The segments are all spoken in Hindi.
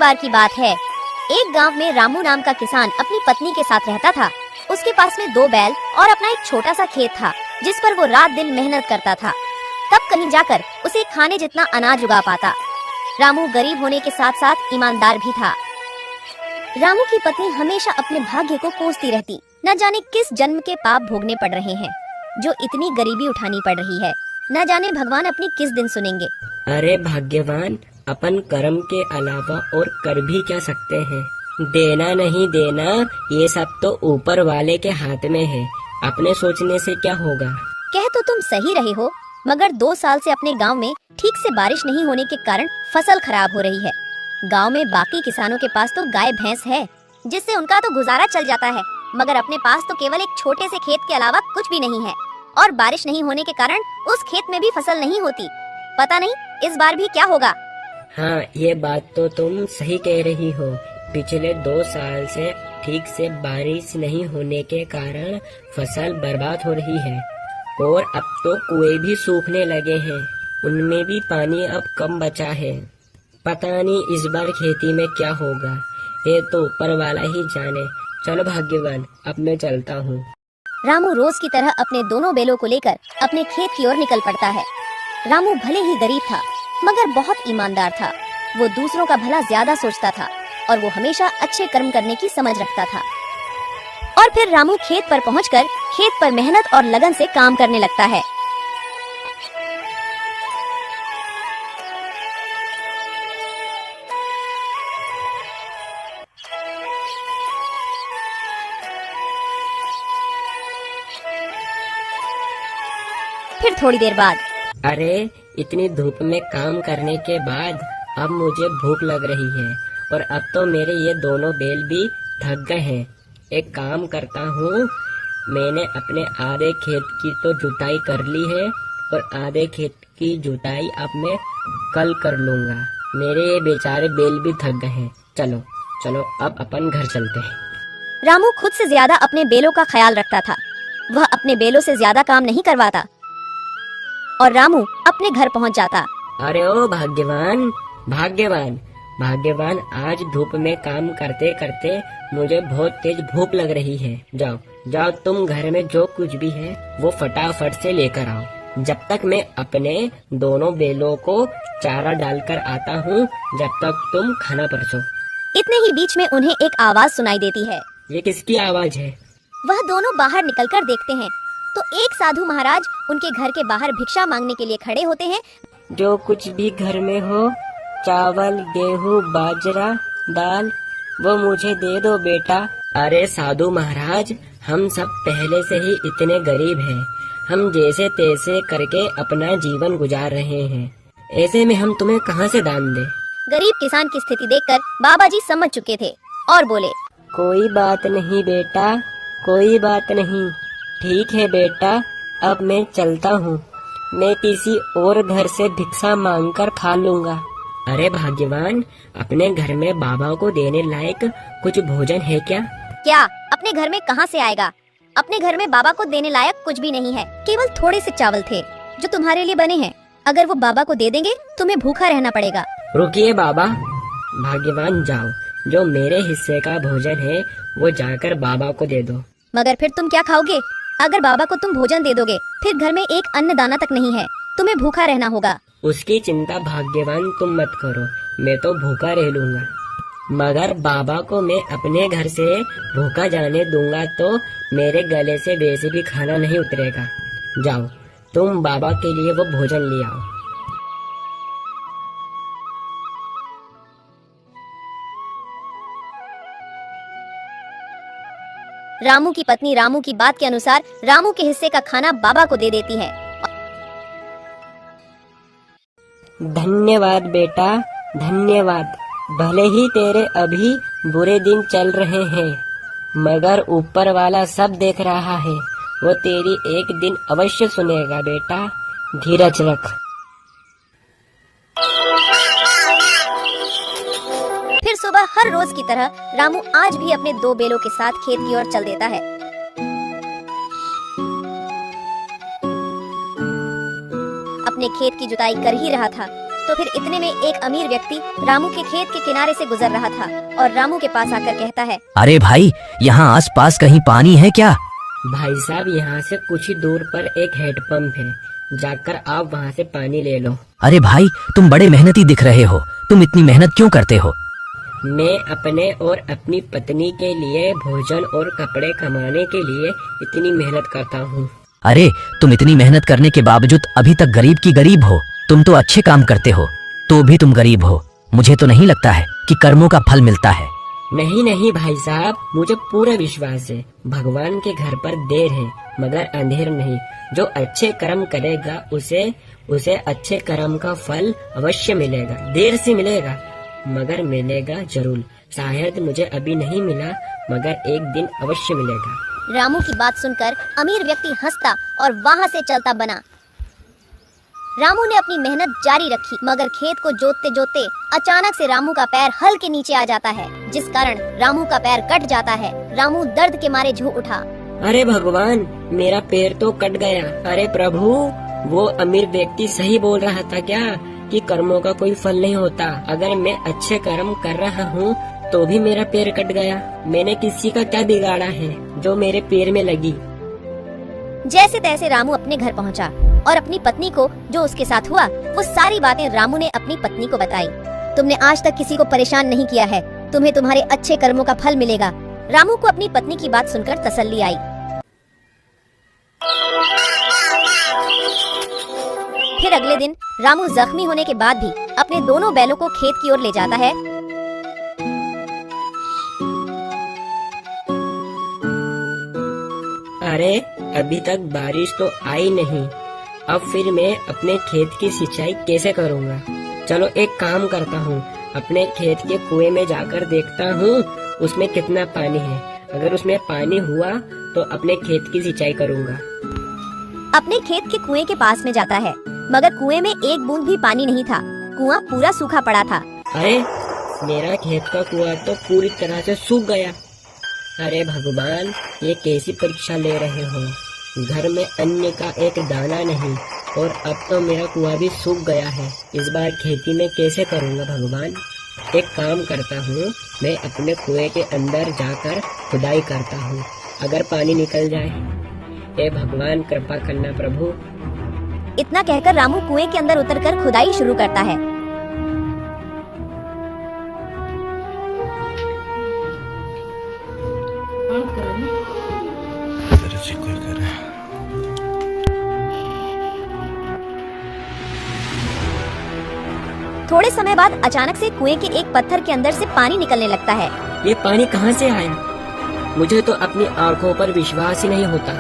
बार की बात है, एक गांव में रामू नाम का किसान अपनी पत्नी के साथ रहता था। उसके पास में 2 बैल और अपना एक छोटा सा खेत था, जिस पर वो रात दिन मेहनत करता था। तब कहीं जाकर उसे खाने जितना अनाज उगा पाता। रामू गरीब होने के साथ साथ ईमानदार भी था। रामू की पत्नी हमेशा अपने भाग्य को कोसती रहती। न जाने किस जन्म के पाप भोगने पड़ रहे हैं, जो इतनी गरीबी उठानी पड़ रही है। न जाने भगवान अपनी किस दिन सुनेंगे। अरे भाग्यवान, अपन कर्म के अलावा और कर भी क्या सकते हैं। देना नहीं देना ये सब तो ऊपर वाले के हाथ में है। अपने सोचने से क्या होगा। कह तो तुम सही रहे हो, मगर 2 साल से अपने गांव में ठीक से बारिश नहीं होने के कारण फसल खराब हो रही है। गांव में बाकी किसानों के पास तो गाय भैंस है, जिससे उनका तो गुजारा चल जाता है, मगर अपने पास तो केवल एक छोटे से खेत के अलावा कुछ भी नहीं है। और बारिश नहीं होने के कारण उस खेत में भी फसल नहीं होती। पता नहीं इस बार भी क्या होगा। हाँ, ये बात तो तुम सही कह रही हो। पिछले 2 साल से ठीक से बारिश नहीं होने के कारण फसल बर्बाद हो रही है। और अब तो कुएं भी सूखने लगे हैं, उनमें भी पानी अब कम बचा है। पता नहीं इस बार खेती में क्या होगा, ये तो ऊपर वाला ही जाने। चलो भाग्यवान, अब मैं चलता हूँ। रामू रोज की तरह अपने दोनों बैलों को लेकर अपने खेत की ओर निकल पड़ता है। रामू भले ही गरीब था, मगर बहुत ईमानदार था। वो दूसरों का भला ज्यादा सोचता था और वो हमेशा अच्छे कर्म करने की समझ रखता था। और फिर रामू खेत पर पहुंचकर खेत पर मेहनत और लगन से काम करने लगता है। फिर थोड़ी देर बाद, अरे इतनी धूप में काम करने के बाद अब मुझे भूख लग रही है और अब तो मेरे ये दोनों बैल भी थक गए हैं। एक काम करता हूँ, मैंने अपने आधे खेत की तो जुताई कर ली है और आधे खेत की जुताई अब मैं कल कर लूँगा। मेरे ये बेचारे बैल भी थक गए हैं। चलो चलो अब अपन घर चलते हैं। रामू खुद से ज्यादा अपने बैलों का ख्याल रखता था। वह अपने बैलों से ज्यादा काम नहीं करवाता और रामू अपने घर पहुंच जाता। अरे ओ भाग्यवान, भाग्यवान, भाग्यवान, आज धूप में काम करते करते मुझे बहुत तेज भूख लग रही है। जाओ जाओ, तुम घर में जो कुछ भी है वो फटाफट से लेकर आओ। जब तक मैं अपने दोनों बैलों को चारा डालकर आता हूँ, जब तक तुम खाना परसो। इतने ही बीच में उन्हें एक आवाज सुनाई देती है। ये किसकी आवाज है? वह दोनों बाहर निकलकर देखते हैं तो एक साधु महाराज उनके घर के बाहर भिक्षा मांगने के लिए खड़े होते हैं। जो कुछ भी घर में हो, चावल, गेहूँ, बाजरा, दाल, वो मुझे दे दो बेटा। अरे साधु महाराज, हम सब पहले से ही इतने गरीब हैं। हम जैसे तैसे करके अपना जीवन गुजार रहे हैं। ऐसे में हम तुम्हें कहाँ से दान दें? गरीब किसान की स्थिति देखकर बाबा जी समझ चुके थे और बोले, कोई बात नहीं बेटा, कोई बात नहीं। ठीक है बेटा, अब मैं चलता हूँ। मैं किसी और घर से भिक्षा मांगकर खा लूँगा। अरे भाग्यवान, अपने घर में बाबा को देने लायक कुछ भोजन है क्या? क्या अपने घर में कहाँ से आएगा? अपने घर में बाबा को देने लायक कुछ भी नहीं है। केवल थोड़े से चावल थे जो तुम्हारे लिए बने हैं। अगर वो बाबा को दे देंगे तुम्हें भूखा रहना पड़ेगा। रुकिए बाबा, भाग्यवान जाओ, जो मेरे हिस्से का भोजन है वो जाकर बाबा को दे दो। मगर फिर तुम क्या खाओगे? अगर बाबा को तुम भोजन दे दोगे, फिर घर में एक अन्न दाना तक नहीं है। तुम्हें भूखा रहना होगा। उसकी चिंता भाग्यवान तुम मत करो, मैं तो भूखा रह लूँगा। मगर बाबा को मैं अपने घर से भूखा जाने दूंगा तो मेरे गले से वैसे भी खाना नहीं उतरेगा। जाओ, तुम बाबा के लिए वो भोजन ले आओ। रामू की पत्नी रामू की बात के अनुसार रामू के हिस्से का खाना बाबा को दे देती है। धन्यवाद बेटा, धन्यवाद। भले ही तेरे अभी बुरे दिन चल रहे हैं, मगर ऊपर वाला सब देख रहा है। वो तेरी एक दिन अवश्य सुनेगा बेटा, धीरज रख। फिर सुबह हर रोज की तरह रामू आज भी अपने 2 बैलों के साथ खेत की ओर चल देता है। अपने खेत की जुताई कर ही रहा था तो फिर इतने में एक अमीर व्यक्ति रामू के खेत के किनारे से गुजर रहा था और रामू के पास आकर कहता है, अरे भाई, यहाँ आसपास कहीं पानी है क्या? भाई साहब, यहाँ से कुछ ही दूर पर एक हैंडपंप है, जाकर आप वहाँ से पानी ले लो। अरे भाई, तुम बड़े मेहनती दिख रहे हो, तुम इतनी मेहनत क्यों करते हो? मैं अपने और अपनी पत्नी के लिए भोजन और कपड़े कमाने के लिए इतनी मेहनत करता हूँ। अरे, तुम इतनी मेहनत करने के बावजूद अभी तक गरीब की गरीब हो। तुम तो अच्छे काम करते हो, तो भी तुम गरीब हो। मुझे तो नहीं लगता है कि कर्मों का फल मिलता है। नहीं नहीं भाई साहब, मुझे पूरा विश्वास है, भगवान के घर पर देर है मगर अंधेर नहीं। जो अच्छे कर्म करेगा उसे अच्छे कर्म का फल अवश्य मिलेगा। देर से मिलेगा मगर मिलेगा जरूर। शायद मुझे अभी नहीं मिला मगर एक दिन अवश्य मिलेगा। रामू की बात सुनकर अमीर व्यक्ति हंसता और वहाँ से चलता बना। रामू ने अपनी मेहनत जारी रखी मगर खेत को जोतते जोतते अचानक से रामू का पैर हल के नीचे आ जाता है, जिस कारण रामू का पैर कट जाता है। रामू दर्द के मारे झूम उठा। अरे भगवान, मेरा पैर तो कट गया। अरे प्रभु, वो अमीर व्यक्ति सही बोल रहा था क्या कि कर्मों का कोई फल नहीं होता? अगर मैं अच्छे कर्म कर रहा हूँ तो भी मेरा पैर कट गया। मैंने किसी का क्या बिगाड़ा है जो मेरे पैर में लगी? जैसे तैसे रामू अपने घर पहुंचा और अपनी पत्नी को जो उसके साथ हुआ वो सारी बातें रामू ने अपनी पत्नी को बताई। तुमने आज तक किसी को परेशान नहीं किया है, तुम्हें तुम्हारे अच्छे कर्मों का फल मिलेगा। रामू को अपनी पत्नी की बात सुनकर तसल्ली आई। फिर अगले दिन रामू जख्मी होने के बाद भी अपने दोनों बैलों को खेत की ओर ले जाता है। अरे अभी तक बारिश तो आई नहीं, अब फिर मैं अपने खेत की सिंचाई कैसे करूँगा? चलो एक काम करता हूँ, अपने खेत के कुएं में जाकर देखता हूँ उसमें कितना पानी है। अगर उसमें पानी हुआ तो अपने खेत की सिंचाई करूँगा। अपने खेत के कुएं के पास में जाता है मगर कुएं में एक बूंद भी पानी नहीं था। कुआं पूरा सूखा पड़ा था। अरे मेरा खेत का कुआं तो पूरी तरह से सूख गया। अरे भगवान, ये कैसी परीक्षा ले रहे हो? घर में अन्न का एक दाना नहीं और अब तो मेरा कुआं भी सूख गया है। इस बार खेती में कैसे करूँगा भगवान? एक काम करता हूँ, मैं अपने कुएं के अंदर जाकर खुदाई करता हूँ, अगर पानी निकल जाए। हे भगवान, कृपा करना प्रभु। इतना कहकर रामू कुएं के अंदर उतरकर खुदाई शुरू करता है। थोड़े समय बाद अचानक से कुएं के एक पत्थर के अंदर से पानी निकलने लगता है। ये पानी कहाँ से आया? मुझे तो अपनी आंखों पर विश्वास ही नहीं होता।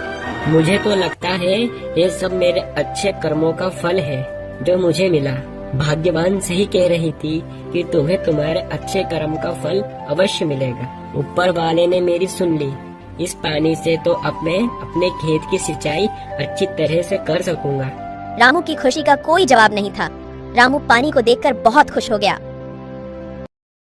मुझे तो लगता है ये सब मेरे अच्छे कर्मों का फल है जो मुझे मिला। भाग्यवान सही कह रही थी कि तुम्हें तुम्हारे अच्छे कर्म का फल अवश्य मिलेगा। ऊपर वाले ने मेरी सुन ली। इस पानी से तो अब मैं अपने खेत की सिंचाई अच्छी तरह से कर सकूंगा। रामू की खुशी का कोई जवाब नहीं था। रामू पानी को देखकर बहुत खुश हो गया।